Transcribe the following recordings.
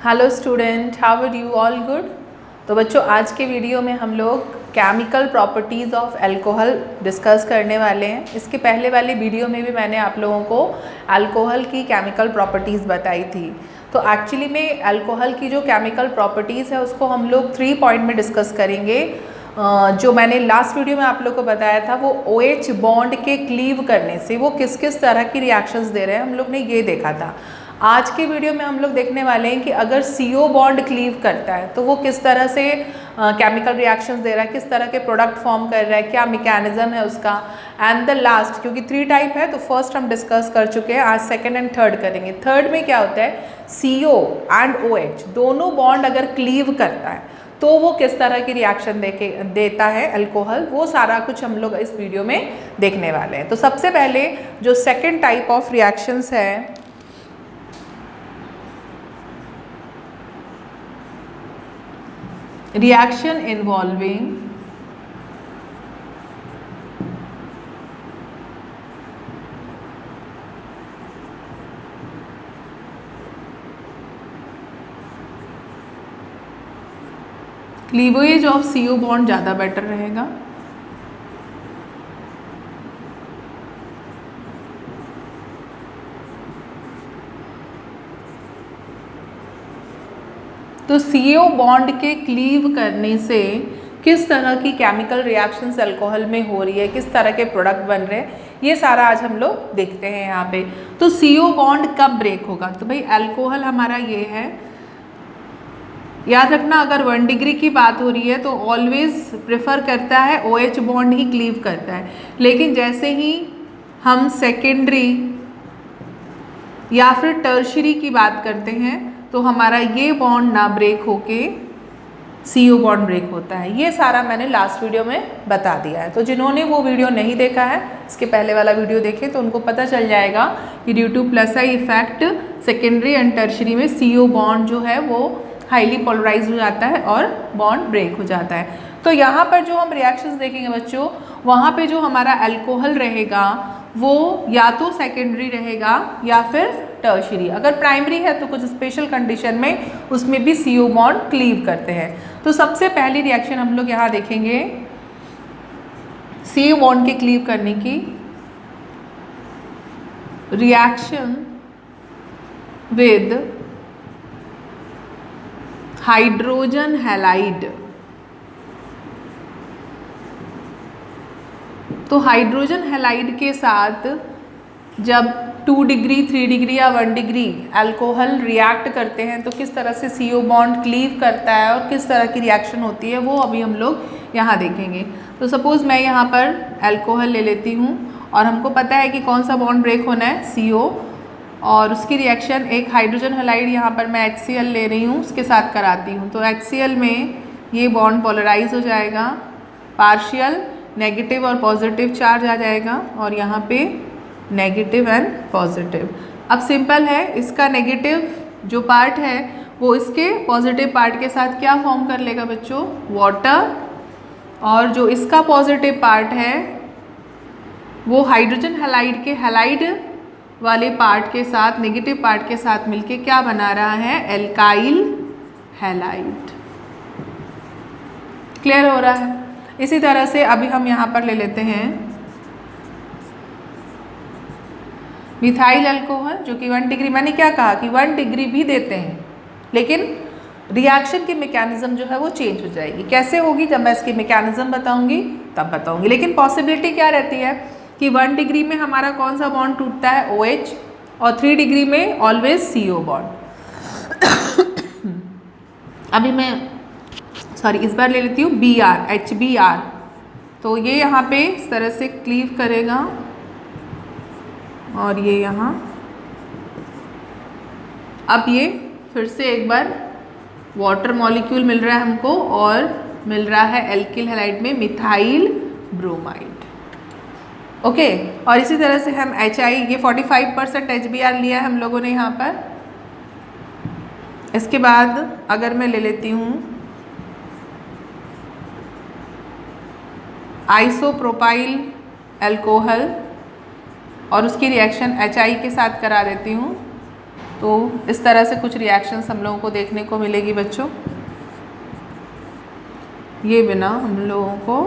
Hello student, how are you? All good. तो बच्चों, आज के वीडियो में हम लोग chemical properties of alcohol discuss करने वाले हैं। इसके पहले वाले वीडियो में भी मैंने आप लोगों को अल्कोहल की केमिकल प्रॉपर्टीज़ बताई थी। तो एक्चुअली में अल्कोहल की जो केमिकल प्रॉपर्टीज़ है उसको हम लोग 3 पॉइंट में डिस्कस करेंगे। जो मैंने लास्ट वीडियो में आप लोग को बताया था वो OH बॉन्ड के क्लीव करने से वो किस किस तरह की रिएक्शंस दे रहे हैं, हम लोग ने ये देखा था। आज के वीडियो में हम लोग देखने वाले हैं कि अगर CO बॉन्ड क्लीव करता है तो वो किस तरह से केमिकल रिएक्शंस दे रहा है, किस तरह के प्रोडक्ट फॉर्म कर रहा है, क्या मैकेनिज्म है उसका। एंड द लास्ट, क्योंकि 3 टाइप है तो फर्स्ट हम डिस्कस कर चुके हैं, आज सेकंड एंड थर्ड करेंगे। थर्ड में क्या होता है, CO एंड OH दोनों बॉन्ड अगर क्लीव करता है तो वो किस तरह की रिएक्शन देता है अल्कोहल, वो सारा कुछ हम लोग इस वीडियो में देखने वाले हैं। तो सबसे पहले जो सेकेंड टाइप ऑफ रिएक्शंस है, reaction involving cleavage of CO bond ज़्यादा बेटर रहेगा। तो CO बॉन्ड के क्लीव करने से किस तरह की केमिकल रिएक्शंस अल्कोहल में हो रही है, किस तरह के प्रोडक्ट बन रहे हैं, ये सारा आज हम लोग देखते हैं यहाँ पे। तो CO बॉन्ड कब ब्रेक होगा? तो भाई अल्कोहल हमारा ये है, याद रखना अगर 1 डिग्री की बात हो रही है तो ऑलवेज प्रेफर करता है OH बॉन्ड ही क्लीव करता है। लेकिन जैसे ही हम सेकेंडरी या फिर टर्शियरी की बात करते हैं तो हमारा ये बॉन्ड ना ब्रेक होके CO बॉन्ड ब्रेक होता है। ये सारा मैंने लास्ट वीडियो में बता दिया है। तो जिन्होंने वो वीडियो नहीं देखा है, इसके पहले वाला वीडियो देखें तो उनको पता चल जाएगा कि due to +I effect secondary and tertiary में CO बॉन्ड जो है वो हाईली पोलराइज हो जाता है और बॉन्ड ब्रेक हो जाता है। तो यहाँ पर जो हम रिएक्शंस देखेंगे बच्चों, वहाँ पे जो हमारा अल्कोहल रहेगा वो या तो सेकेंडरी रहेगा या फिर टर्शियरी। अगर प्राइमरी है तो कुछ स्पेशल कंडीशन में उसमें भी CO बॉन्ड क्लीव करते हैं। तो सबसे पहली रिएक्शन हम लोग यहाँ देखेंगे CO बॉन्ड के क्लीव करने की, रिएक्शन विद हाइड्रोजन हैलाइड। तो हाइड्रोजन हैलाइड के साथ जब 2 डिग्री 3 डिग्री या 1 डिग्री अल्कोहल रिएक्ट करते हैं तो किस तरह से CO बॉन्ड क्लीव करता है और किस तरह की रिएक्शन होती है वो अभी हम लोग यहाँ देखेंगे। तो सपोज़ मैं यहाँ पर अल्कोहल ले लेती हूँ और हमको पता है कि कौन सा बॉन्ड ब्रेक होना है, CO, और उसकी रिएक्शन एक हाइड्रोजन हैलाइड यहाँ पर मैं HCl ले रही हूँ उसके साथ कराती हूँ। तो HCl में ये बॉन्ड पोलराइज हो जाएगा, पार्शियल नेगेटिव और पॉजिटिव चार्ज आ जाएगा और यहाँ पे नेगेटिव एंड पॉजिटिव। अब सिंपल है, इसका नेगेटिव जो पार्ट है वो इसके पॉजिटिव पार्ट के साथ क्या फॉर्म कर लेगा बच्चों, वाटर, और जो इसका पॉजिटिव पार्ट है वो हाइड्रोजन हैलाइड के हैलाइड वाले पार्ट के साथ, नेगेटिव पार्ट के साथ मिलके क्या बना रहा है, एल्काइल हैलाइड। क्लियर हो रहा है? इसी तरह से अभी हम यहाँ पर ले लेते हैं मिथाइल अल्कोहल जो कि 1 डिग्री, मैंने क्या कहा कि 1 डिग्री भी देते हैं लेकिन रिएक्शन की मैकेनिज्म जो है वो चेंज हो जाएगी। कैसे होगी जब मैं इसकी मैकेनिज्म बताऊंगी तब बताऊंगी। लेकिन पॉसिबिलिटी क्या रहती है कि 1 डिग्री में हमारा कौन सा बॉन्ड टूटता है, OH, और 3 डिग्री में ऑलवेज CO बॉन्ड। अभी मैं इस बार ले लेती हूँ BR, HBr। तो ये यहाँ पे इस तरह से क्लीव करेगा और ये यहाँ, अब ये फिर से एक बार वाटर मॉलिक्यूल मिल रहा है हमको और मिल रहा है एल्किल हैलाइड में मिथाइल ब्रोमाइड। ओके, और इसी तरह से हम HI, ये 45% HBr लिया है हम लोगों ने यहाँ पर। इसके बाद अगर मैं ले लेती हूँ आइसोप्रोपाइल अल्कोहल और उसकी रिएक्शन HI के साथ करा देती हूँ तो इस तरह से कुछ रिएक्शंस हम लोगों को देखने को मिलेगी बच्चों। ये बिना हम लोगों को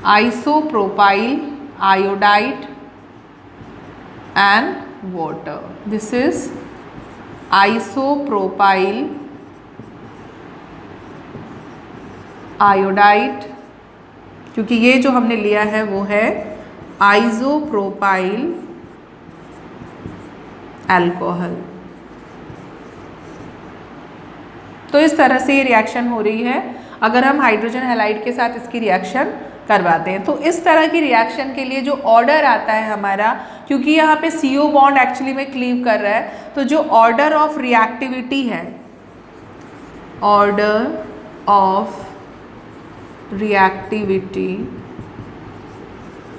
isopropyl iodide and water, this is isopropyl iodide, क्योंकि ये जो हमने लिया है वो है आइसोप्रोपाइल अल्कोहल। तो इस तरह से ये रिएक्शन हो रही है अगर हम हाइड्रोजन हैलाइड के साथ इसकी रिएक्शन करवाते हैं। तो इस तरह की रिएक्शन के लिए जो ऑर्डर आता है हमारा, क्योंकि यहाँ पे CO बॉन्ड एक्चुअली में क्लीव कर रहा है, तो जो ऑर्डर ऑफ रिएक्टिविटी है, order of reactivity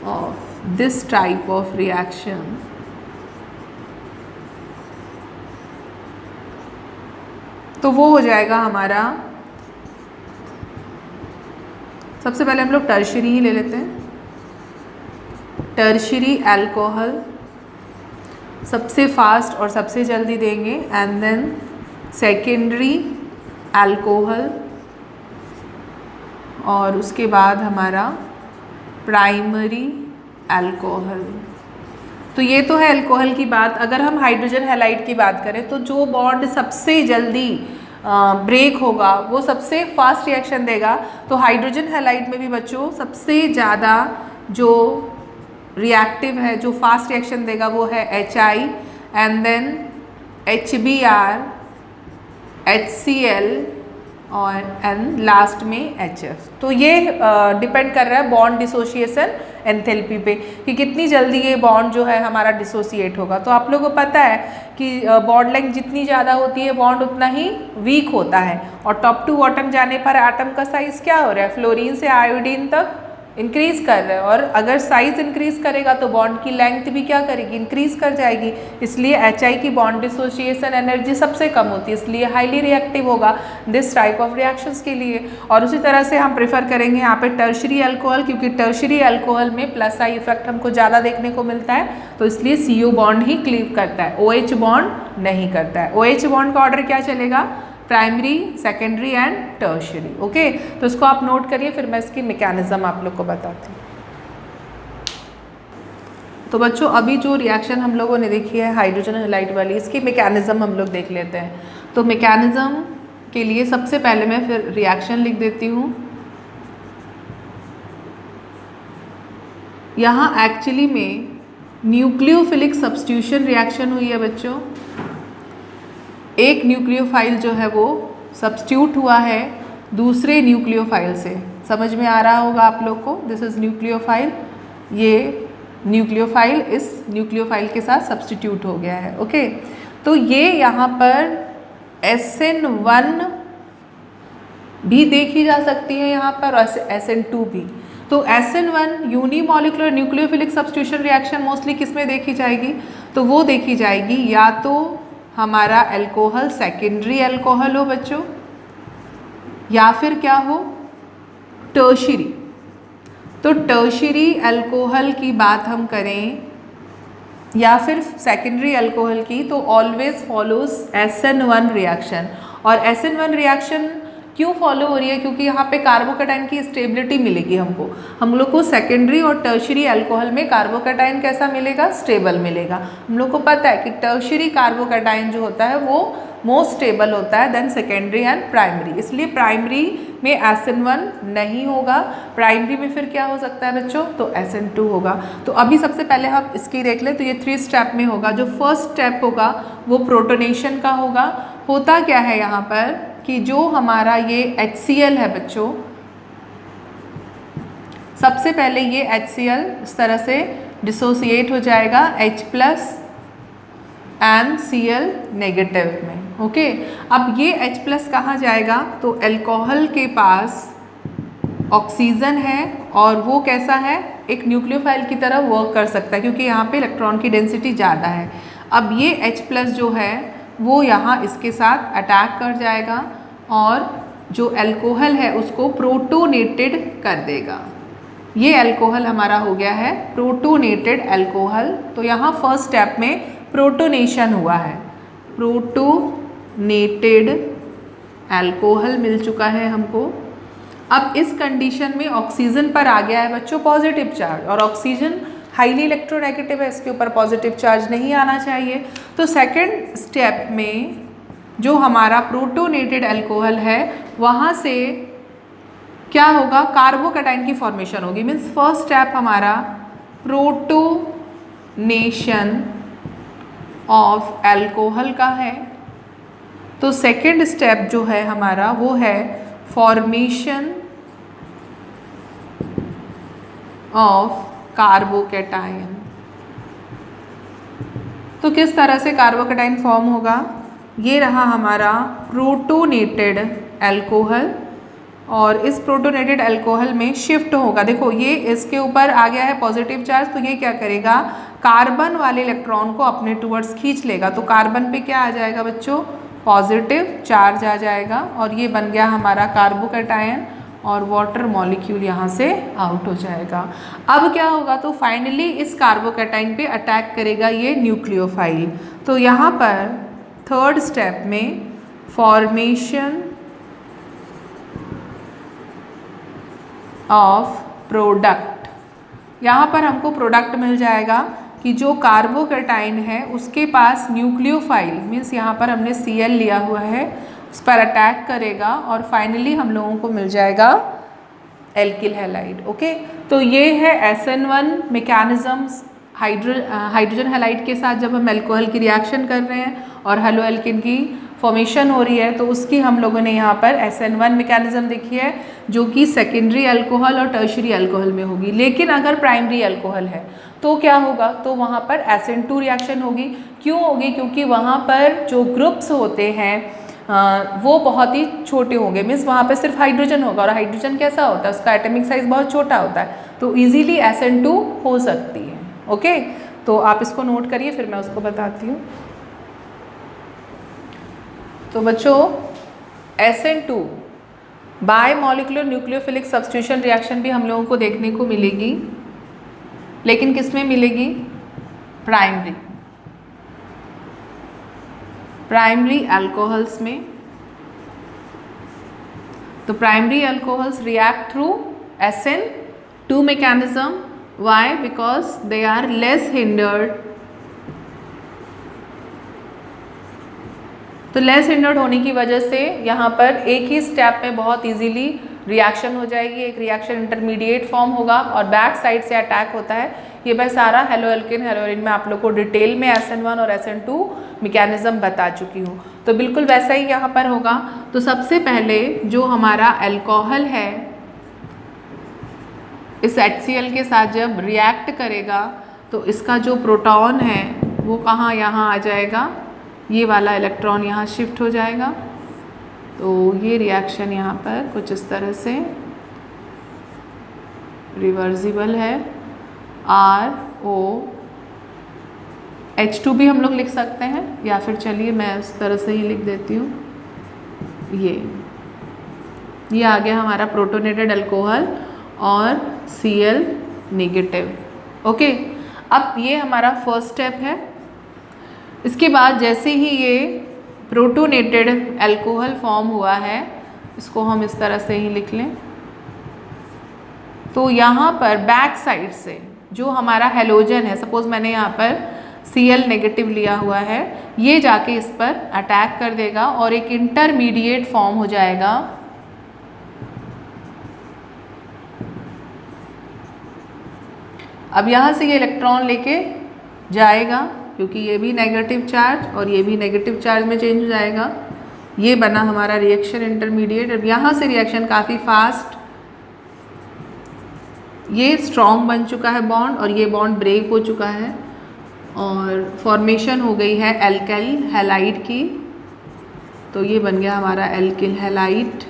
of this type of reaction तो वो हो जाएगा हमारा, सबसे पहले हम लोग टर्शियरी ही ले लेते हैं। टर्शियरी अल्कोहल सबसे फास्ट और सबसे जल्दी देंगे, एंड देन सेकेंडरी अल्कोहल, और उसके बाद हमारा प्राइमरी अल्कोहल। तो ये तो है अल्कोहल की बात। अगर हम हाइड्रोजन हैलाइड की बात करें तो जो बॉन्ड सबसे जल्दी ब्रेक होगा वो सबसे फास्ट रिएक्शन देगा। तो हाइड्रोजन हैलाइड में भी बच्चों सबसे ज़्यादा जो रिएक्टिव है, जो फास्ट रिएक्शन देगा वो है HI, and then HBr, HCl और एंड लास्ट में HF। तो ये डिपेंड कर रहा है बॉन्ड डिसोसिएशन एंथैल्पी पे कि कितनी जल्दी ये बॉन्ड जो है हमारा डिसोसिएट होगा। तो आप लोगों को पता है कि बॉन्ड लेंथ जितनी ज़्यादा होती है बॉन्ड उतना ही वीक होता है, और टॉप टू बॉटम जाने पर एटम का साइज़ क्या हो रहा है, फ्लोरीन से आयोडीन तक इंक्रीज कर रहा है, और अगर साइज इंक्रीज करेगा तो बॉन्ड की लेंथ भी क्या करेगी, इंक्रीज कर जाएगी। इसलिए HI की बॉन्ड डिसोसिएशन एनर्जी सबसे कम होती है, इसलिए हाईली रिएक्टिव होगा दिस टाइप ऑफ रिएक्शंस के लिए। और उसी तरह से हम प्रेफर करेंगे यहाँ पे टर्शियरी अल्कोहल, क्योंकि टर्शियरी अल्कोहल में प्लस I इफेक्ट हमको ज़्यादा देखने को मिलता है, तो इसलिए CO बॉन्ड ही क्लीव करता है, OH बॉन्ड नहीं करता है। OH बॉन्ड का ऑर्डर क्या चलेगा, primary, secondary and tertiary. Okay, तो इसको आप नोट करिए, फिर मैं इसकी मैकेनिज्म आप लोग को बताती हूँ। तो बच्चों अभी जो रिएक्शन हम लोगों ने देखी है हाइड्रोजन हैलाइड वाली, इसकी मैकेनिज्म हम लोग देख लेते हैं। तो मैकेनिज्म के लिए सबसे पहले मैं फिर रिएक्शन लिख देती हूँ। यहाँ एक्चुअली में न्यूक्लियोफिलिक सब्स्टिट्यूशन रिएक्शन हुई है बच्चों। एक न्यूक्लियोफाइल जो है वो सब्स्टिट्यूट हुआ है दूसरे न्यूक्लियोफाइल से, समझ में आ रहा होगा आप लोग को। दिस इज न्यूक्लियोफाइल, ये न्यूक्लियोफाइल इस न्यूक्लियोफाइल के साथ सब्स्टिट्यूट हो गया है। ओके, तो ये यहाँ पर SN1 भी देखी जा सकती है यहाँ पर, और SN2 भी। तो SN1 unimolecular nucleophilic substitution reaction mostly किस में देखी जाएगी, तो वो देखी जाएगी या तो हमारा अल्कोहल सेकेंडरी अल्कोहल हो बच्चों, या फिर क्या हो, टर्शियरी। तो टर्शियरी अल्कोहल की बात हम करें या फिर सेकेंडरी अल्कोहल की, तो ऑलवेज फॉलोज SN1 रिएक्शन। और SN1 रिएक्शन क्यों फॉलो हो रही है, क्योंकि यहाँ पे कार्बोकैटायन की स्टेबिलिटी मिलेगी हमको। हम लोग को सेकेंडरी और टर्शियरी अल्कोहल में कार्बोकैटायन कैसा मिलेगा, स्टेबल मिलेगा। हम लोग को पता है कि टर्शियरी कार्बोकैटायन जो होता है वो मोस्ट स्टेबल होता है देन सेकेंडरी एंड प्राइमरी। इसलिए प्राइमरी में SN1 नहीं होगा, प्राइमरी में फिर क्या हो सकता है बच्चों, तो SN2 होगा। तो अभी सबसे पहले हम इसकी देख लें। तो ये 3 स्टेप में होगा। जो फर्स्ट स्टेप होगा वो प्रोटोनेशन का होगा। होता क्या है यहाँ पर कि जो हमारा ये HCl है बच्चों, सबसे पहले ये HCl इस तरह से डिसोसिएट हो जाएगा H+ एंड Cl नेगेटिव में। ओके, अब ये H+ कहाँ जाएगा, तो अल्कोहल के पास ऑक्सीजन है और वो कैसा है, एक न्यूक्लियोफाइल की तरह वर्क कर सकता है, क्योंकि यहाँ पे इलेक्ट्रॉन की डेंसिटी ज़्यादा है। अब ये H+ जो है वो यहाँ इसके साथ अटैक कर जाएगा और जो अल्कोहल है उसको प्रोटोनेटेड कर देगा। ये अल्कोहल हमारा हो गया है प्रोटोनेटेड अल्कोहल। तो यहाँ फर्स्ट स्टेप में प्रोटोनेशन हुआ है। प्रोटोनेटेड अल्कोहल मिल चुका है हमको। अब इस कंडीशन में ऑक्सीजन पर आ गया है बच्चों पॉजिटिव चार्ज, और ऑक्सीजन हाईली इलेक्ट्रोनेगेटिव है, इसके ऊपर पॉजिटिव चार्ज नहीं आना चाहिए। तो सेकंड स्टेप में जो हमारा प्रोटोनेटेड अल्कोहल है वहाँ से क्या होगा, कार्बोकैटायन की फॉर्मेशन होगी। मीन्स फर्स्ट स्टेप हमारा प्रोटोनेशन ऑफ अल्कोहल का है। तो सेकंड स्टेप जो है हमारा वो है फॉर्मेशन ऑफ कार्बोकैटायन। तो किस तरह से कार्बोकैटायन फॉर्म होगा, ये रहा हमारा प्रोटोनेटेड अल्कोहल, और इस प्रोटोनेटेड अल्कोहल में शिफ्ट होगा। देखो ये इसके ऊपर आ गया है पॉजिटिव चार्ज, तो ये क्या करेगा, कार्बन वाले इलेक्ट्रॉन को अपने टुवर्ड्स खींच लेगा। तो कार्बन पे क्या आ जाएगा बच्चों, पॉजिटिव चार्ज आ जाएगा, और ये बन गया हमारा कार्बोकैटायन, और वाटर मॉलिक्यूल यहाँ से आउट हो जाएगा। अब क्या होगा, तो फाइनली इस कार्बोकैटायन पे अटैक करेगा ये न्यूक्लियोफाइल। तो यहाँ पर थर्ड स्टेप में फॉर्मेशन ऑफ प्रोडक्ट, यहाँ पर हमको प्रोडक्ट मिल जाएगा कि जो कार्बोकैटायन है उसके पास न्यूक्लियोफाइल, मीन्स यहाँ पर हमने Cl लिया हुआ है, उस पर अटैक करेगा, और फाइनली हम लोगों को मिल जाएगा एल्किल हैलाइड। ओके, तो ये है SN1 मैकेनिज्म्स। हाइड्रोजन हैलाइड के साथ जब हम अल्कोहल की रिएक्शन कर रहे हैं और हेलो एल्किन की फॉर्मेशन हो रही है, तो उसकी हम लोगों ने यहाँ पर SN1 मैकेनिज्म देखी है, जो कि सेकेंडरी अल्कोहल और टर्शरी अल्कोहल में होगी। लेकिन अगर प्राइमरी अल्कोहल है तो क्या होगा, तो वहाँ पर SN2 रिएक्शन होगी। क्यों होगी, क्योंकि वहाँ पर जो ग्रुप्स होते हैं वो बहुत ही छोटे होंगे। मीन्स वहाँ पे सिर्फ हाइड्रोजन होगा, और हाइड्रोजन कैसा होता है, उसका एटॉमिक साइज बहुत छोटा होता है, तो इजीली SN2 हो सकती है। ओके, तो आप इसको नोट करिए, फिर मैं उसको बताती हूँ। तो बच्चों SN2 bye molecular nucleophilic substitution reaction भी हम लोगों को देखने को मिलेगी, लेकिन किस में मिलेगी, प्राइमरी अल्कोहल्स में। तो primary alcohols react through SN2 mechanism. Why? Because they are less hindered. तो लेस हिंडर्ड होने की वजह से यहाँ पर एक ही स्टेप में बहुत इजीली रिएक्शन हो जाएगी। एक रिएक्शन इंटरमीडिएट फॉर्म होगा और बैक साइड से अटैक होता है। ये मैं सारा हेलो एल्किन हेलोइन में आप लोग को डिटेल में SN1 और SN2 मैकेनिज्म बता चुकी हूँ। तो बिल्कुल वैसा ही यहाँ पर होगा। तो सबसे पहले जो हमारा अल्कोहल है इस HCl के साथ जब रिएक्ट करेगा तो इसका जो प्रोटॉन है वो कहाँ, यहाँ आ जाएगा, ये वाला इलेक्ट्रॉन यहाँ शिफ्ट हो जाएगा। तो ये रिएक्शन यहाँ पर कुछ इस तरह से रिवर्सिबल है। ROH2 भी हम लोग लिख सकते हैं, या फिर चलिए मैं इस तरह से ही लिख देती हूँ। ये आ गया हमारा प्रोटोनेटेड अल्कोहल और Cl नेगेटिव। ओके, अब ये हमारा फर्स्ट स्टेप है। इसके बाद जैसे ही ये प्रोटोनेटेड अल्कोहल फॉर्म हुआ है, इसको हम इस तरह से ही लिख लें। तो यहाँ पर बैक साइड से जो हमारा हेलोजन है, सपोज मैंने यहाँ पर Cl नेगेटिव लिया हुआ है, ये जाके इस पर अटैक कर देगा और एक इंटरमीडिएट फॉर्म हो जाएगा। अब यहाँ से ये इलेक्ट्रॉन लेके जाएगा, क्योंकि ये भी नेगेटिव चार्ज और ये भी नेगेटिव चार्ज में चेंज हो जाएगा। ये बना हमारा रिएक्शन इंटरमीडिएट। अब यहाँ से रिएक्शन काफ़ी फास्ट, ये स्ट्रॉन्ग बन चुका है बॉन्ड और ये बॉन्ड ब्रेक हो चुका है और फॉर्मेशन हो गई है एल्किल हैलाइड की। तो ये बन गया हमारा alkyl halide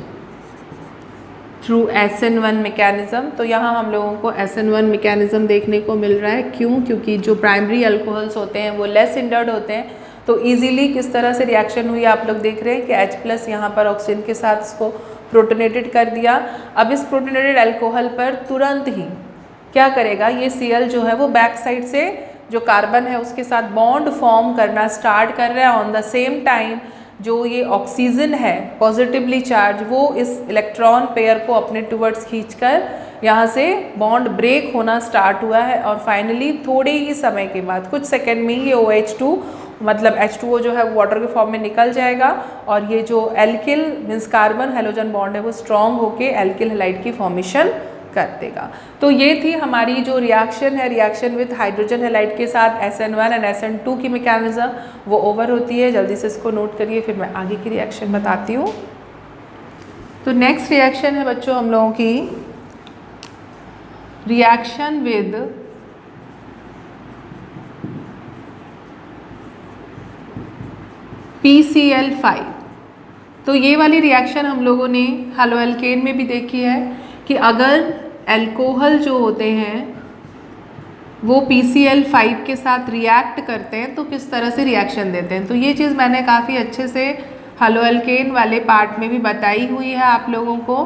through SN1 mechanism. तो यहाँ हम लोगों को SN1 मैकेनिज्म देखने को मिल रहा है। क्यों? क्योंकि जो प्राइमरी अल्कोहल्स होते हैं वो लेस हिंडर्ड होते हैं। तो इजीली किस तरह से रिएक्शन हुई आप लोग देख रहे हैं कि H+ यहाँ पर ऑक्सीजन के साथ इसको प्रोटोनेटेड कर दिया। अब इस प्रोटोनेटेड अल्कोहल पर तुरंत ही क्या करेगा, ये Cl जो है वो बैक साइड से जो कार्बन है उसके साथ बॉन्ड फॉर्म करना स्टार्ट कर रहा है। ऑन द सेम टाइम जो ये ऑक्सीजन है पॉजिटिवली चार्ज, वो इस इलेक्ट्रॉन पेयर को अपने टुवर्ड्स खींचकर यहाँ से बॉन्ड ब्रेक होना स्टार्ट हुआ है और फाइनली थोड़े ही समय के बाद कुछ सेकेंड में ही ये OH2 मतलब H2O जो है वो वाटर के फॉर्म में निकल जाएगा और ये जो alkyl means carbon halogen bond है वो स्ट्रॉन्ग होके एल्किल हैलाइड की फॉर्मेशन कर देगा। तो ये थी हमारी जो रिएक्शन है, रिएक्शन विद हाइड्रोजन हैलाइड के साथ SN1 एंड SN2 की मैकेनिज्म वो ओवर होती है। जल्दी से इसको नोट करिए, फिर मैं आगे की रिएक्शन बताती हूँ। तो नेक्स्ट रिएक्शन है बच्चों हम लोगों की रिएक्शन विद PCl5। तो ये वाली रिएक्शन हम लोगों ने हेलोएल्केन में भी देखी है कि अगर अल्कोहल जो होते हैं वो PCl5 के साथ रिएक्ट करते हैं तो किस तरह से रिएक्शन देते हैं। तो ये चीज़ मैंने काफ़ी अच्छे से हेलोएल्केन वाले पार्ट में भी बताई हुई है आप लोगों को।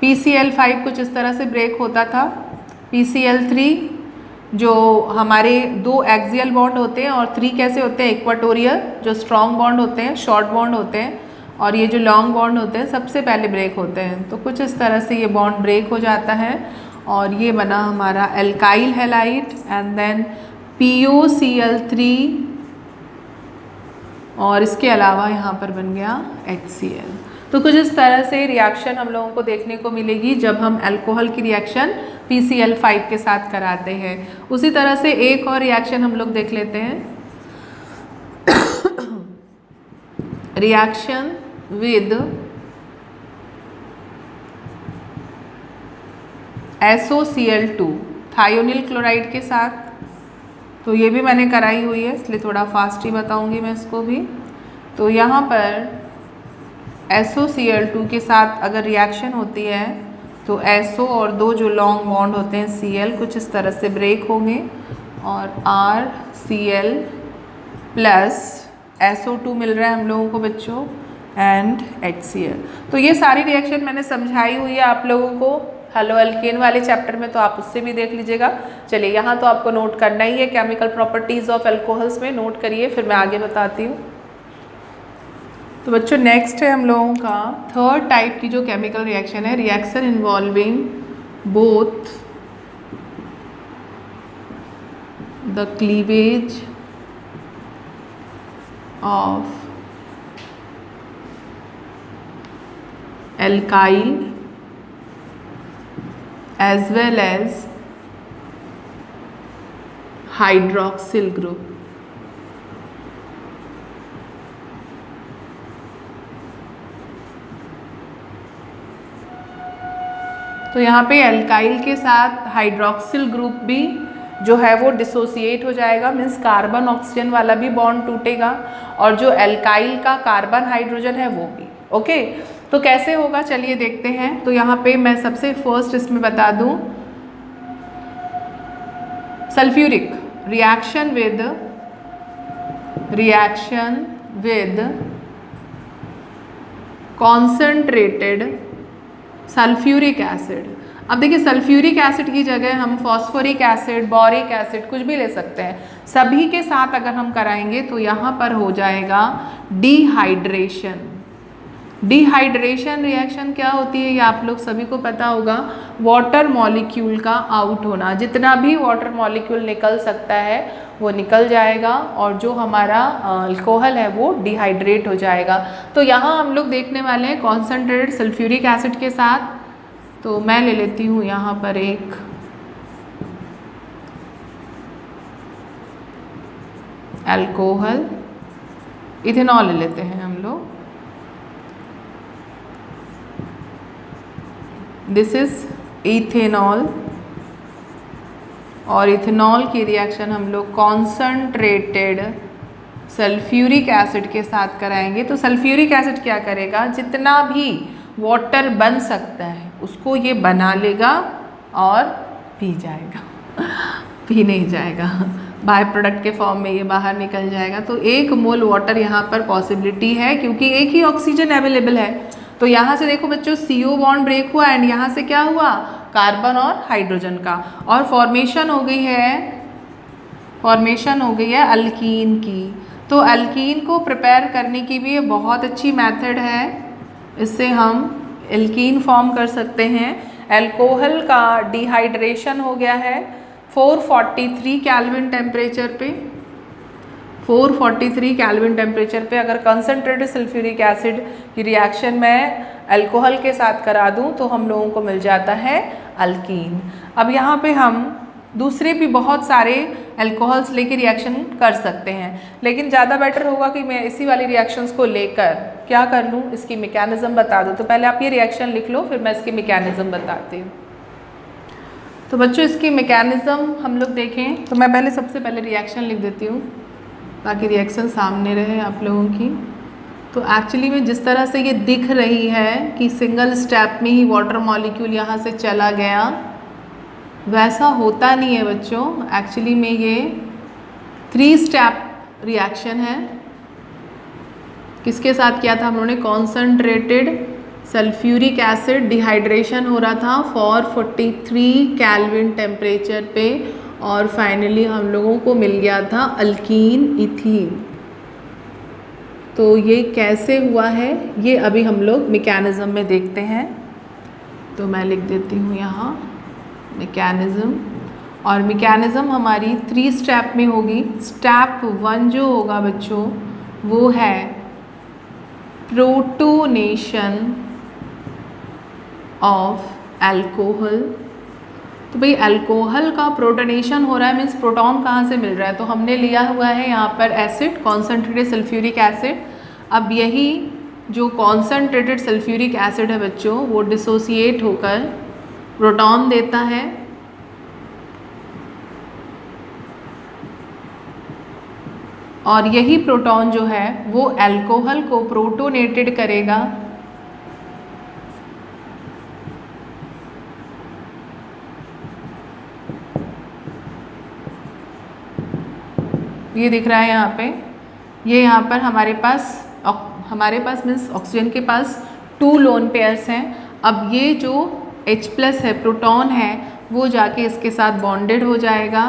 PCl5 कुछ इस तरह से ब्रेक होता था। PCl3 जो हमारे 2 एक्सियल बॉन्ड होते हैं और 3 कैसे होते हैं, इक्वाटोरियल जो स्ट्रॉन्ग बॉन्ड होते हैं, शॉर्ट बॉन्ड होते हैं, और ये जो लॉन्ग बॉन्ड होते हैं सबसे पहले ब्रेक होते हैं। तो कुछ इस तरह से ये बॉन्ड ब्रेक हो जाता है और ये बना हमारा alkyl halide and then POCl3 और इसके अलावा यहाँ पर बन गया HCl। तो कुछ इस तरह से रिएक्शन हम लोगों को देखने को मिलेगी जब हम अल्कोहल की रिएक्शन PCl5 के साथ कराते हैं। उसी तरह से एक और रिएक्शन हम लोग देख लेते हैं, reaction with SOCl2 thionyl chloride के साथ। तो ये भी मैंने कराई हुई है इसलिए थोड़ा फास्ट ही बताऊंगी मैं इसको भी। तो यहाँ पर SOCl2 के साथ अगर रिएक्शन होती है तो SO और 2 जो लॉन्ग बॉन्ड होते हैं Cl कुछ इस तरह से ब्रेक होंगे और RCl प्लस SO2 मिल रहा है हम लोगों को बच्चों एंड HCl। तो ये सारी रिएक्शन मैंने समझाई हुई है आप लोगों को हेलोएल्केन वाले चैप्टर में, तो आप उससे भी देख लीजिएगा। चलिए यहाँ तो आपको नोट करना ही है, केमिकल प्रॉपर्टीज़ ऑफ अल्कोहल्स में नोट करिए, फिर मैं आगे बताती हूँ। तो बच्चों नेक्स्ट है हम लोगों का थर्ड टाइप की जो केमिकल रिएक्शन है, reaction involving both the cleavage of alkyl as well as hydroxyl group। तो यहाँ पे अल्काइल के साथ हाइड्रोक्सिल ग्रुप भी जो है वो डिसोसिएट हो जाएगा, मीन्स कार्बन ऑक्सीजन वाला भी बॉन्ड टूटेगा और जो अल्काइल का कार्बन हाइड्रोजन है वो भी। ओके, तो कैसे होगा चलिए देखते हैं। तो यहाँ पे मैं सबसे फर्स्ट इसमें बता दूँ sulphuric reaction with concentrated sulphuric acid. अब देखिए सल्फ्यूरिक एसिड की जगह हम फॉस्फोरिक एसिड, बोरिक एसिड कुछ भी ले सकते हैं। सभी के साथ अगर हम कराएंगे तो यहाँ पर हो जाएगा डिहाइड्रेशन। डिहाइड्रेशन रिएक्शन क्या होती है ये आप लोग सभी को पता होगा, वाटर मॉलिक्यूल का आउट होना। जितना भी वाटर मॉलिक्यूल निकल सकता है वो निकल जाएगा और जो हमारा अल्कोहल है वो डिहाइड्रेट हो जाएगा। तो यहाँ हम लोग देखने वाले हैं कॉन्सेंट्रेटेड सल्फ्यूरिक एसिड के साथ। तो मैं ले लेती हूँ यहाँ पर एक अल्कोहल, इथेनॉल ले लेते हैं हम लोग। दिस इज इथेनॉल और इथेनॉल की रिएक्शन हम लोग कॉन्सेंट्रेटेड सल्फ्यूरिक एसिड के साथ कराएंगे। तो सल्फ्यूरिक एसिड क्या करेगा, जितना भी वाटर बन सकता है उसको ये बना लेगा और पी जाएगा पी नहीं जाएगा, बाय प्रोडक्ट के फॉर्म में ये बाहर निकल जाएगा। तो 1 मोल वाटर यहाँ पर पॉसिबिलिटी है क्योंकि एक ही ऑक्सीजन अवेलेबल है। तो यहाँ से देखो बच्चों CO बॉन्ड ब्रेक हुआ एंड यहाँ से क्या हुआ, कार्बन और हाइड्रोजन का, और फॉर्मेशन हो गई है फॉर्मेशन हो गई है अल्कीन की। तो अल्कीन को प्रिपेयर करने की भी ये बहुत अच्छी मेथड है, इससे हम एल्कीन फॉर्म कर सकते हैं। अल्कोहल का डिहाइड्रेशन हो गया है 443 केल्विन टेम्परेचर पे, 443 केल्विन टेम्परेचर पे अगर कंसनट्रेटेड सल्फ्यूरिक एसिड की रिएक्शन मैं अल्कोहल के साथ करा दूं तो हम लोगों को मिल जाता है अल्कीन। अब यहाँ पे हम दूसरे भी बहुत सारे अल्कोहल्स लेके रिएक्शन कर सकते हैं, लेकिन ज़्यादा बेटर होगा कि मैं इसी वाली रिएक्शंस को लेकर क्या कर लूँ, इसकी मैकेनिज़्म बता दूँ। तो पहले आप ये रिएक्शन लिख लो, फिर मैं इसकी मैकेनिज़्म बताती हूँ। तो बच्चों इसकी मैकेनिज़्म हम लोग देखें तो मैं पहले सबसे पहले रिएक्शन लिख देती हूँ ताकि रिएक्शन सामने रहे आप लोगों की। तो एक्चुअली में जिस तरह से ये दिख रही है कि सिंगल स्टेप में ही वाटर मॉलिक्यूल यहाँ से चला गया, वैसा होता नहीं है बच्चों। एक्चुअली में ये 3 स्टेप रिएक्शन है। किसके साथ किया था हम लोगों ने? कॉन्सनट्रेटेड सल्फ्यूरिक एसिड डिहाइड्रेशन हो रहा था 443 केल्विन टेम्परेचर पे, और फाइनली हम लोगों को मिल गया था अल्कीन इथीन। तो ये कैसे हुआ है ये अभी हम लोग मैकेनिज़्म में देखते हैं। तो मैं लिख देती हूँ यहाँ मैकेनिज़्म, और मैकेनिज़्म हमारी 3 स्टेप में होगी। स्टेप 1 जो होगा बच्चों वो है प्रोटोनेशन ऑफ अल्कोहल। तो भाई अल्कोहल का प्रोटोनेशन हो रहा है, मीन्स प्रोटॉन कहाँ से मिल रहा है? तो हमने लिया हुआ है यहाँ पर एसिड, कॉन्सनट्रेटेड सल्फ्यूरिक एसिड। अब यही जो कॉन्सनट्रेटेड सल्फ्यूरिक एसिड है बच्चों वो डिसोसिएट होकर प्रोटॉन देता है, और यही प्रोटॉन जो है वो अल्कोहल को प्रोटोनेटेड करेगा। ये दिख रहा है यहाँ पे, ये यहाँ पर हमारे पास मीन्स ऑक्सीजन के पास 2 लोन पेयर्स हैं। अब ये जो H+ है, प्रोटॉन है, वो जाके इसके साथ बॉन्डेड हो जाएगा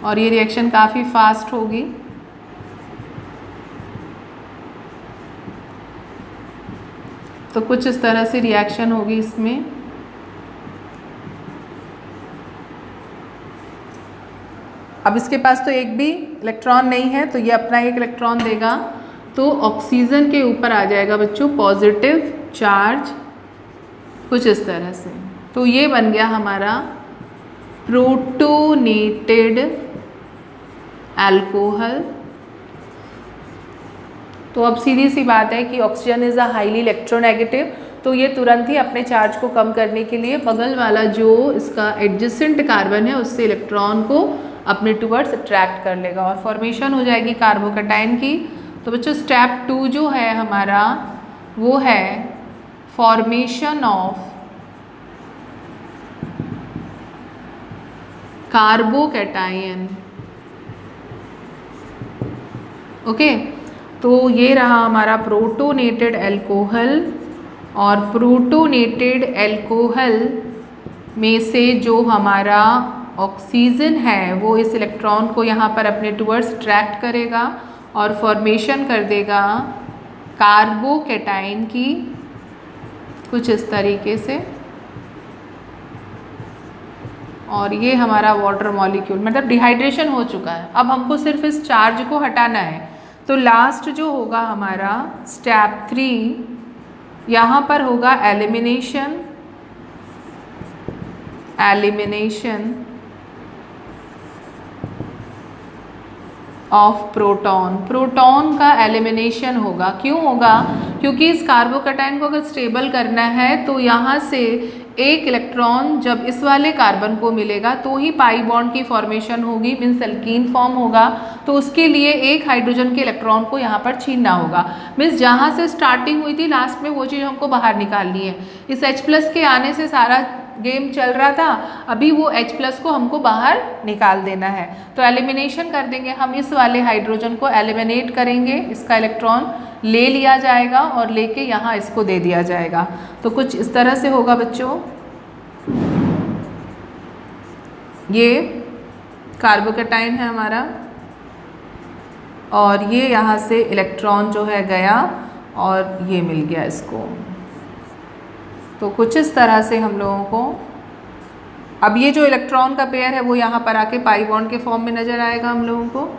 और ये रिएक्शन काफ़ी फास्ट होगी। तो कुछ इस तरह से रिएक्शन होगी इसमें। अब इसके पास तो एक भी इलेक्ट्रॉन नहीं है, तो ये अपना एक इलेक्ट्रॉन देगा, तो ऑक्सीजन के ऊपर आ जाएगा बच्चों पॉजिटिव चार्ज, कुछ इस तरह से। तो ये बन गया हमारा प्रोटोनेटेड अल्कोहल। तो अब सीधी सी बात है कि oxygen is a highly electronegative, तो ये तुरंत ही अपने चार्ज को कम करने के लिए बगल वाला जो इसका एडजेसेंट कार्बन है उससे इलेक्ट्रॉन को अपने टुवर्ड्स अट्रैक्ट कर लेगा और फॉर्मेशन हो जाएगी कार्बोकैटायन की। तो बच्चों स्टेप 2 जो है हमारा वो है फॉर्मेशन ऑफ कार्बोकैटायन। ओके, तो ये रहा हमारा प्रोटोनेटेड अल्कोहल, और प्रोटोनेटेड अल्कोहल में से जो हमारा ऑक्सीजन है वो इस इलेक्ट्रॉन को यहाँ पर अपने टुवर्ड्स अट्रैक्ट करेगा और फॉर्मेशन कर देगा कार्बोकैटायन की, कुछ इस तरीके से। और ये हमारा वाटर मॉलिक्यूल मतलब डिहाइड्रेशन हो चुका है। अब हमको सिर्फ इस चार्ज को हटाना है। तो लास्ट जो होगा हमारा स्टेप 3, यहाँ पर होगा एलिमिनेशन ऑफ प्रोटॉन। प्रोटॉन का एलिमिनेशन होगा। क्यों होगा? क्योंकि इस कार्बोकैटायन को अगर स्टेबल करना है तो यहाँ से एक इलेक्ट्रॉन जब इस वाले कार्बन को मिलेगा तो ही पाई बॉन्ड की फॉर्मेशन होगी, मीन्स एल्कीन फॉर्म होगा। तो उसके लिए एक हाइड्रोजन के इलेक्ट्रॉन को यहाँ पर छीनना होगा, मीन्स जहाँ से स्टार्टिंग हुई थी लास्ट में वो चीज़ हमको बाहर निकालनी है। इस H+ के आने से सारा गेम चल रहा था, अभी वो H+ को हमको बाहर निकाल देना है। तो एलिमिनेशन कर देंगे हम, इस वाले हाइड्रोजन को एलिमिनेट करेंगे, इसका इलेक्ट्रॉन ले लिया जाएगा और लेके यहाँ इसको दे दिया जाएगा। तो कुछ इस तरह से होगा बच्चों। ये कार्बोकैटायन है हमारा, और ये यहाँ से इलेक्ट्रॉन जो है गया और ये मिल गया इसको। तो कुछ इस तरह से हम लोगों को, अब ये जो इलेक्ट्रॉन का पेयर है वो यहाँ पर आके पाई बॉन्ड के फॉर्म में नज़र आएगा हम लोगों को,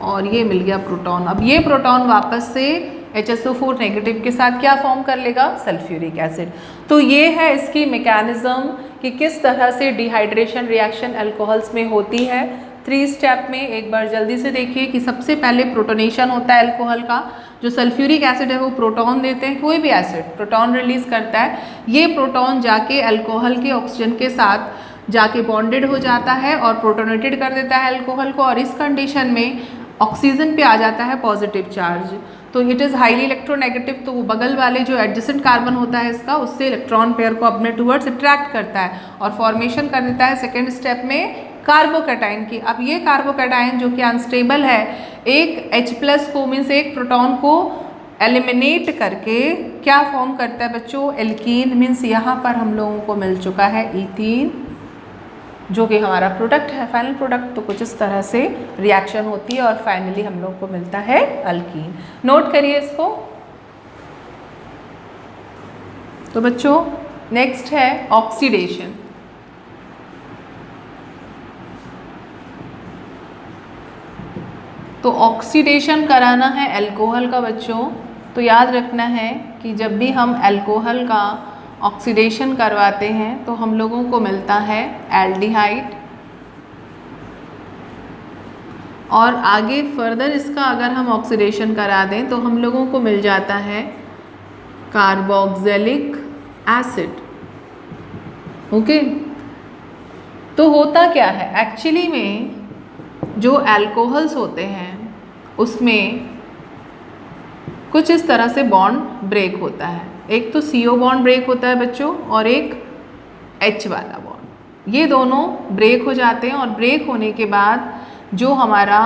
और ये मिल गया प्रोटॉन। अब ये प्रोटॉन वापस से HSO4 नेगेटिव के साथ क्या फॉर्म कर लेगा, सल्फ्यूरिक एसिड। तो ये है इसकी मैकेनिज्म कि किस तरह से डिहाइड्रेशन रिएक्शन अल्कोहल्स में होती है। 3 स्टेप में एक बार जल्दी से देखिए कि सबसे पहले प्रोटोनेशन होता है अल्कोहल का। जो सल्फ्यूरिक एसिड है वो प्रोटॉन देते हैं, कोई भी एसिड प्रोटॉन रिलीज करता है। ये प्रोटॉन जाके अल्कोहल के ऑक्सीजन के साथ जाके बॉन्डेड हो जाता है और प्रोटोनेटेड कर देता है अल्कोहल को, और इस कंडीशन में ऑक्सीजन पे आ जाता है पॉजिटिव चार्ज। तो इट इज़ हाईली इलेक्ट्रोनेगेटिव। तो वो बगल वाले जो एडजेसेंट कार्बन होता है इसका, उससे इलेक्ट्रॉन पेयर को अपने टुवर्ड्स अट्रैक्ट करता है और फॉर्मेशन कर देता है सेकेंड स्टेप में कार्बोकैटायन की। अब ये कार्बोकैटायन जो कि अनस्टेबल है, एक H+ को मीन्स एक प्रोटॉन को एलिमिनेट करके क्या फॉर्म करता है बच्चों, एल्कीन। मीन्स यहाँ पर हम लोगों को मिल चुका है इथीन, जो कि हमारा प्रोडक्ट है, फाइनल प्रोडक्ट। तो कुछ इस तरह से रिएक्शन होती है और फाइनली हम लोग को मिलता है अल्कीन। नोट करिए इसको। तो बच्चों नेक्स्ट है ऑक्सीडेशन। तो ऑक्सीडेशन कराना है अल्कोहल का बच्चों। तो याद रखना है कि जब भी हम अल्कोहल का ऑक्सीडेशन करवाते हैं तो हम लोगों को मिलता है एल्डिहाइड, और आगे फर्दर इसका अगर हम ऑक्सीडेशन करा दें तो हम लोगों को मिल जाता है कार्बोक्सिलिक एसिड। ओके, तो होता क्या है एक्चुअली में, जो अल्कोहल्स होते हैं उसमें कुछ इस तरह से बॉन्ड ब्रेक होता है। एक तो CO बॉन्ड ब्रेक होता है बच्चों, और एक H वाला बॉन्ड। ये दोनों ब्रेक हो जाते हैं, और ब्रेक होने के बाद जो हमारा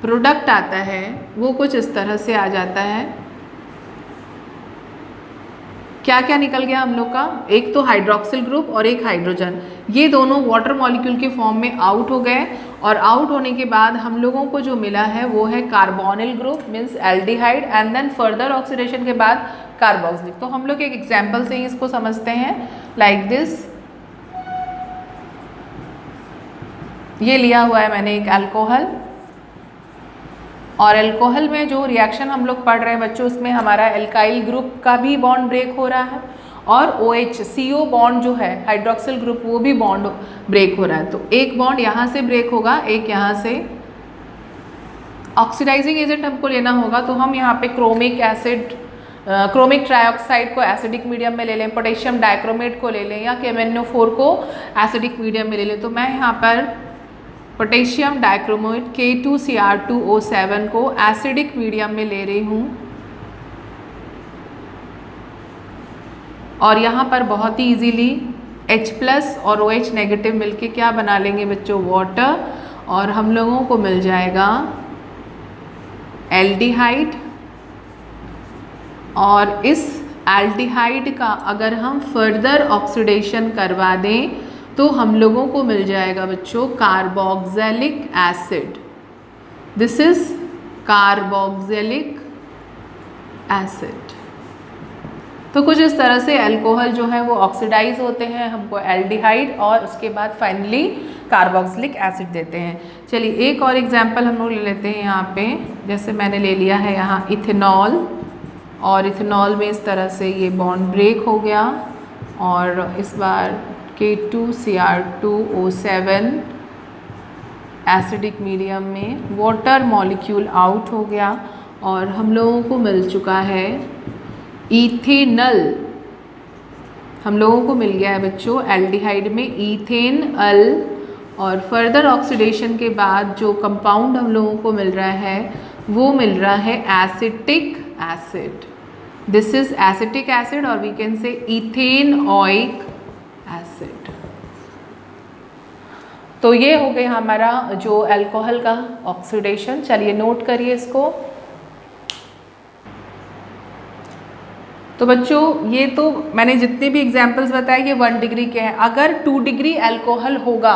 प्रोडक्ट आता है वो कुछ इस तरह से आ जाता है। क्या क्या निकल गया हम लोग का, एक तो हाइड्रोक्सिल ग्रुप और एक हाइड्रोजन। ये दोनों वाटर मॉलिक्यूल के फॉर्म में आउट हो गए, और आउट होने के बाद हम लोगों को जो मिला है वो है carbonyl group means aldehyde, and then further oxidation के बाद कार्बोक्सिलिक। तो हम लोग एक एग्जाम्पल से ही इसको समझते हैं, लाइक दिस। ये लिया हुआ है मैंने एक अल्कोहल, और अल्कोहल में जो रिएक्शन हम लोग पढ़ रहे हैं बच्चों, उसमें हमारा एल्काइल ग्रुप का भी बॉन्ड ब्रेक हो रहा है, और OH CO बॉन्ड जो है हाइड्रोक्सिल ग्रुप वो भी बॉन्ड ब्रेक हो रहा है। तो एक बॉन्ड यहाँ से ब्रेक होगा, एक यहाँ से। ऑक्सीडाइजिंग एजेंट हमको लेना होगा, तो हम यहाँ पे क्रोमिक एसिड, क्रोमिक ट्राइऑक्साइड को एसिडिक मीडियम में ले लें, पोटेशियम डाइक्रोमेट को ले लें, या KMnO4 को एसिडिक मीडियम में ले लें। तो मैं यहाँ पर पोटेशियम डाइक्रोमेट K2Cr2O7 को एसिडिक मीडियम में ले रही हूँ, और यहाँ पर बहुत ही इजीली H+ और OH नेगेटिव मिलके क्या बना लेंगे बच्चों, वाटर, और हम लोगों को मिल जाएगा एल्डिहाइड। और इस एल्डिहाइड का अगर हम फर्दर ऑक्सीडेशन करवा दें तो हम लोगों को मिल जाएगा बच्चों carboxylic acid. This is carboxylic acid. तो कुछ इस तरह से अल्कोहल जो है वो ऑक्सीडाइज होते हैं, हमको एल्डिहाइड और उसके बाद फाइनली कार्बोक्सिलिक एसिड देते हैं। चलिए एक और एग्जांपल हम लोग ले लेते हैं यहाँ पे। जैसे मैंने ले लिया है यहाँ इथेनॉल, और इथेनॉल में इस तरह से ये बॉन्ड ब्रेक हो गया, और इस बार K2Cr2O7 एसिडिक मीडियम में वाटर मॉलिक्यूल आउट हो गया, और हम लोगों को मिल चुका है इथेनल। हम लोगों को मिल गया है बच्चों एल्डिहाइड में इथेनल, और फर्दर ऑक्सीडेशन के बाद जो कंपाउंड हम लोगों को मिल रहा है वो मिल रहा है acetic acid. This is acetic acid, और we can say ethanoic acid. तो ये हो गया हमारा जो अल्कोहल का ऑक्सीडेशन। चलिए नोट करिए इसको। तो तो बच्चों ये तो मैंने जितने भी एग्जाम्पल्स बताए ये 1 डिग्री के हैं। अगर 2 डिग्री अल्कोहल होगा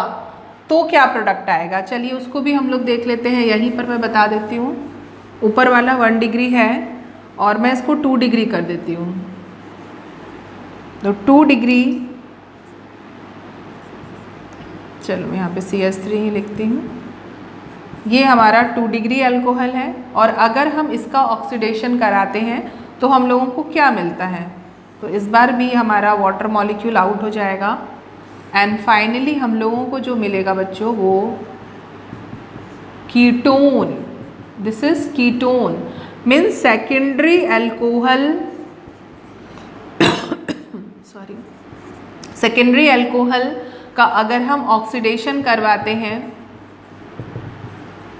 तो क्या प्रोडक्ट आएगा, चलिए उसको भी हम लोग देख लेते हैं। यहीं पर मैं बता देती हूँ, ऊपर वाला 1 डिग्री है और मैं इसको 2 डिग्री कर देती हूँ। तो 2 डिग्री, चलो मैं यहाँ पे CH3 ही लिखती हूँ। ये हमारा 2 डिग्री अल्कोहल है और अगर हम इसका ऑक्सीडेशन कराते हैं तो हम लोगों को क्या मिलता है, तो इस बार भी हमारा वाटर मॉलिक्यूल आउट हो जाएगा एंड फाइनली हम लोगों को जो मिलेगा बच्चों वो ketone. This is ketone means secondary alcohol sorry secondary alcohol का अगर हम ऑक्सीडेशन करवाते हैं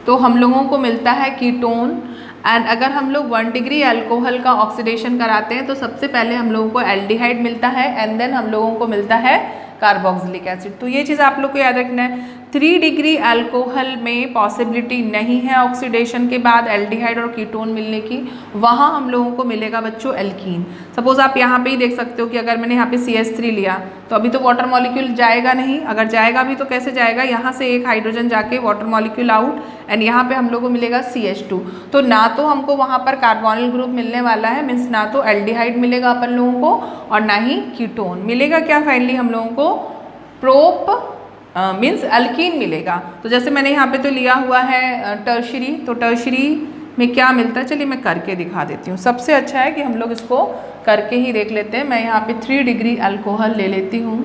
तो हम लोगों को मिलता है कीटोन। एंड अगर हम लोग 1 डिग्री अल्कोहल का ऑक्सीडेशन कराते हैं तो सबसे पहले हम लोगों को एल्डिहाइड मिलता है एंड देन हम लोगों को मिलता है कार्बोक्सिलिक एसिड। तो ये चीज़ आप लोग को याद रखना है। 3 डिग्री अल्कोहल में पॉसिबिलिटी नहीं है ऑक्सीडेशन के बाद एल्डिहाइड और कीटोन मिलने की, वहाँ हम लोगों को मिलेगा बच्चों एल्कीन। सपोज आप यहाँ पे ही देख सकते हो कि अगर मैंने यहाँ पे CH3 लिया तो अभी तो वाटर मॉलिक्यूल जाएगा नहीं, अगर जाएगा भी तो कैसे जाएगा, यहाँ से एक हाइड्रोजन जाके वाटर मॉलिक्यूल आउट एंड यहाँ पे हम लोग को मिलेगा CH2। तो ना तो हमको वहाँ पर कार्बोनिल ग्रुप मिलने वाला है, मीन्स ना तो एल्डिहाइड मिलेगा अपन लोगों को और ना ही कीटोन मिलेगा। क्या फाइनली हम लोगों को प्रोप मीन्स अल्कीन मिलेगा। तो जैसे मैंने यहाँ पे तो लिया हुआ है टर्शरी, तो टर्शरी में क्या मिलता है, चलिए मैं करके दिखा देती हूँ। सबसे अच्छा है कि हम लोग इसको करके ही देख लेते हैं। मैं यहाँ पे 3 डिग्री अल्कोहल ले लेती हूँ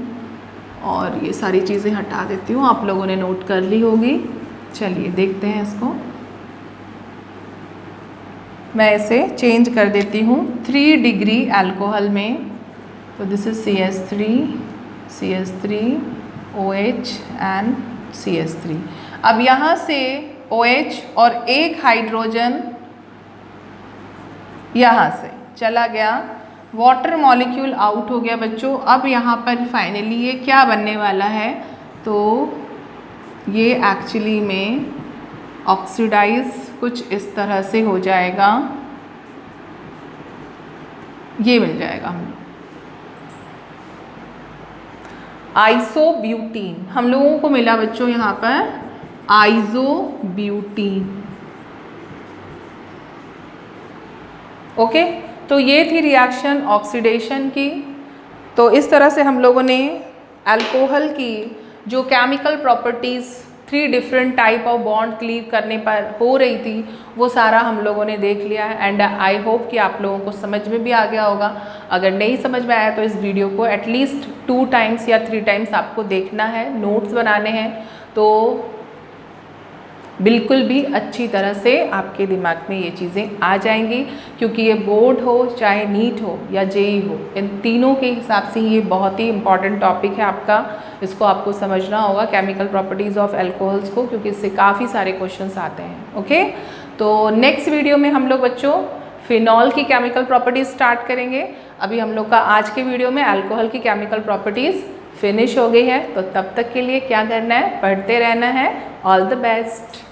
और ये सारी चीज़ें हटा देती हूँ, आप लोगों ने नोट कर ली होगी। चलिए देखते हैं इसको, मैं इसे चेंज कर देती हूँ 3 डिग्री अल्कोहल में। तो this is CH3 OH and CH3। अब यहाँ से OH और एक हाइड्रोजन यहाँ से चला गया, वाटर मॉलिक्यूल आउट हो गया बच्चों। अब यहाँ पर फाइनली ये क्या बनने वाला है, तो ये एक्चुअली में ऑक्सीडाइज कुछ इस तरह से हो जाएगा, ये मिल जाएगा हमें आइसोब्यूटीन। हम लोगों को मिला बच्चों यहाँ पर आइसोब्यूटीन। ओके, तो ये थी रिएक्शन ऑक्सीडेशन की। तो इस तरह से हम लोगों ने अल्कोहल की जो chemical properties 3 different type of bond cleave करने पर हो रही थी वो सारा हम लोगों ने देख लिया है। एंड आई होप कि आप लोगों को समझ में भी आ गया होगा। अगर नहीं समझ में आया तो इस वीडियो को एटलीस्ट 2 टाइम्स या 3 टाइम्स आपको देखना है, नोट्स बनाने हैं, तो बिल्कुल भी अच्छी तरह से आपके दिमाग में ये चीज़ें आ जाएंगी। क्योंकि ये बोर्ड हो चाहे नीट हो या जेई हो, इन तीनों के हिसाब से ये बहुत ही इंपॉर्टेंट टॉपिक है आपका। इसको आपको समझना होगा, केमिकल प्रॉपर्टीज़ ऑफ अल्कोहल्स को, क्योंकि इससे काफ़ी सारे क्वेश्चंस आते हैं। ओके, तो नेक्स्ट वीडियो में हम लोग बच्चों फिनॉल की केमिकल प्रॉपर्टीज़ स्टार्ट करेंगे। अभी हम लोग का आज के वीडियो में अल्कोहल की केमिकल प्रॉपर्टीज़ फिनिश हो गई है। तो तब तक के लिए क्या करना है, पढ़ते रहना है। All the best.